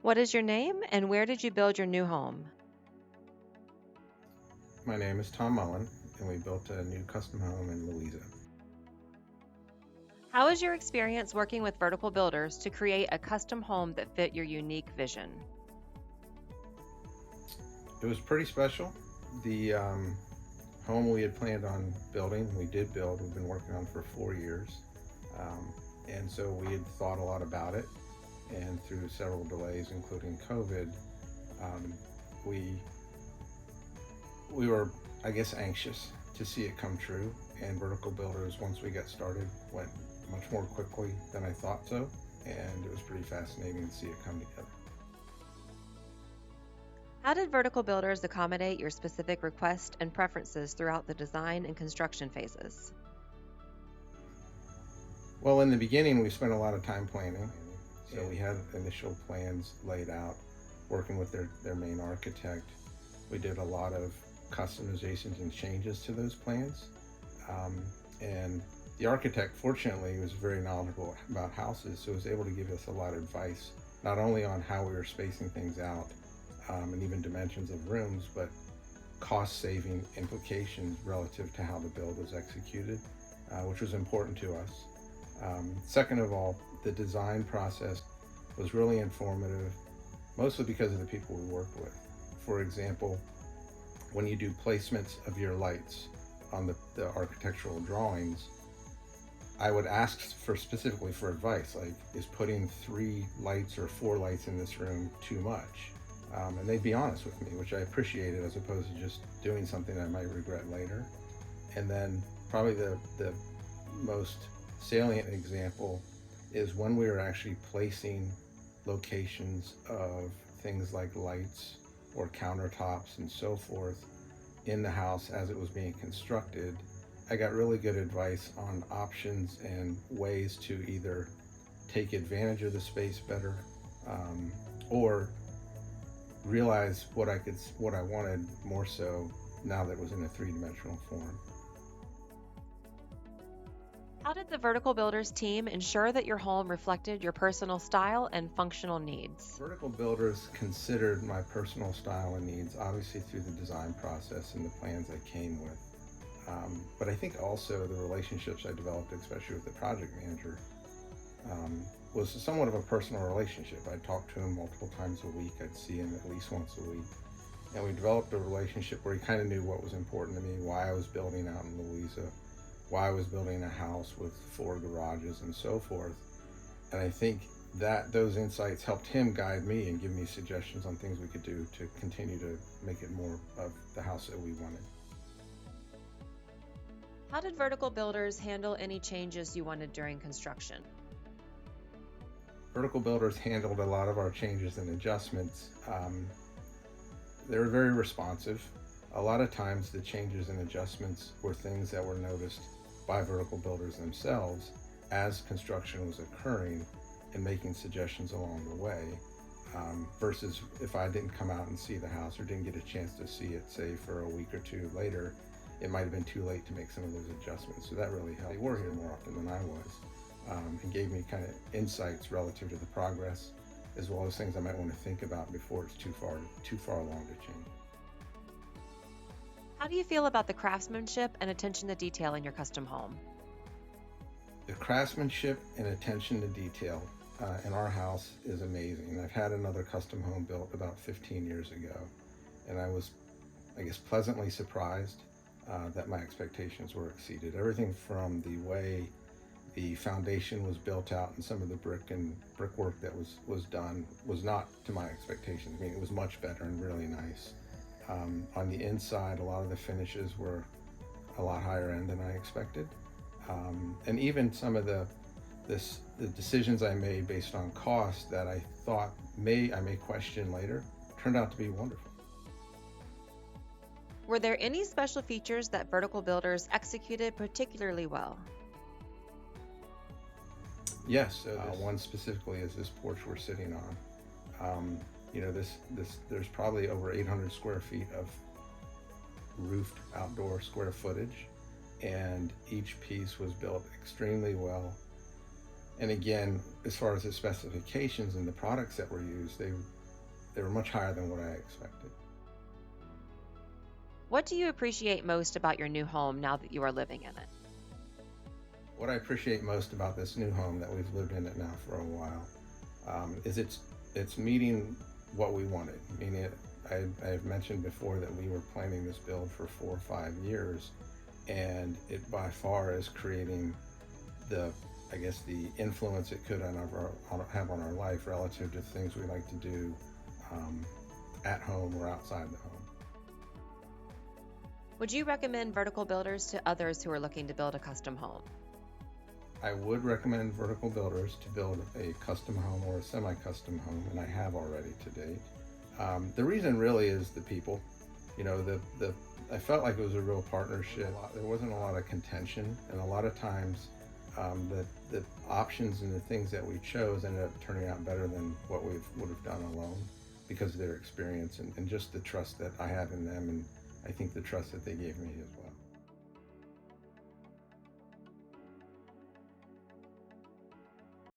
What is your name and where did you build your new home? My name is Tom Mullen, and we built a new custom home in Louisa. How was your experience working with vertical builders to create a custom home that fit your unique vision? It was pretty special. The home we had planned on building, we did build, we've been working on for 4 years. Um, and so we had thought a lot about it, and through several delays, including COVID, um, we, we were, I guess, anxious to see it come true. And vertical builders, once we got started, went much more quickly than I thought so. And it was pretty fascinating to see it come together. How did vertical builders accommodate your specific requests and preferences throughout the design and construction phases? Well, in the beginning, we spent a lot of time planning. So we had initial plans laid out, working with their main architect. We did a lot of customizations and changes to those plans. Um, and the architect, fortunately, was very knowledgeable about houses, so was able to give us a lot of advice, not only on how we were spacing things out and even dimensions of rooms, but cost saving implications relative to how the build was executed, which was important to us. Second of all, the design process was really informative, mostly because of the people we worked with. For example, when you do placements of your lights on the architectural drawings, I would ask for specifically for advice, like, is putting 3 lights or 4 lights in this room too much? And they'd be honest with me, which I appreciated, as opposed to just doing something I might regret later. And then probably the most salient example is when we were actually placing locations of things like lights or countertops and so forth in the house as it was being constructed. I got really good advice on options and ways to either take advantage of the space better, or realize what I wanted more so now that it was in a three-dimensional form. How did the vertical builders team ensure that your home reflected your personal style and functional needs? Vertical builders considered my personal style and needs, obviously through the design process and the plans I came with. But I think also the relationships I developed, especially with the project manager, was somewhat of a personal relationship. I'd talk to him multiple times a week. I'd see him at least once a week. And we developed a relationship where he kind of knew what was important to me, why I was building out in Louisa, why I was building a house with 4 garages and so forth. And I think that those insights helped him guide me and give me suggestions on things we could do to continue to make it more of the house that we wanted. How did vertical builders handle any changes you wanted during construction? Vertical builders handled a lot of our changes and adjustments. They were very responsive. A lot of times the changes and adjustments were things that were noticed by vertical builders themselves as construction was occurring and making suggestions along the way, versus if I didn't come out and see the house or didn't get a chance to see it, say for a week or two later, it might have been too late to make some of those adjustments. So that really helped. They were here more often than I was, and gave me kind of insights relative to the progress, as well as things I might want to think about before it's too far along to change. How do you feel about the craftsmanship and attention to detail in your custom home? The craftsmanship and attention to detail in our house is amazing. I've had another custom home built about 15 years ago, and I was, I guess, pleasantly surprised that my expectations were exceeded. Everything from the way the foundation was built out and some of the brickwork that was done was not to my expectations. I mean, it was much better and really nice. On the inside, a lot of the finishes were a lot higher end than I expected. And even some of the decisions I made based on cost that I thought I may question later turned out to be wonderful. Were there any special features that vertical builders executed particularly well? Yes, so one specifically is this porch we're sitting on. There's probably over 800 square feet of roofed outdoor square footage, and each piece was built extremely well, And again, as far as the specifications and the products that were used, they were much higher than what I expected. What do you appreciate most about your new home now that you are living in it? What I appreciate most about this new home that we've lived in it now for a while is it's meeting what we wanted. I mean, I've mentioned before that we were planning this build for 4 or 5 years, and it by far is creating the influence it could have on our life relative to things we like to do at home or outside the home. Would you recommend vertical builders to others who are looking to build a custom home? I would recommend vertical builders to build a custom home or a semi-custom home, and I have already to date. The reason really is the people. You know, I felt like it was a real partnership. There wasn't a lot of contention, and a lot of times the options and the things that we chose ended up turning out better than what we would have done alone because of their experience and just the trust that I have in them, and I think the trust that they gave me as well.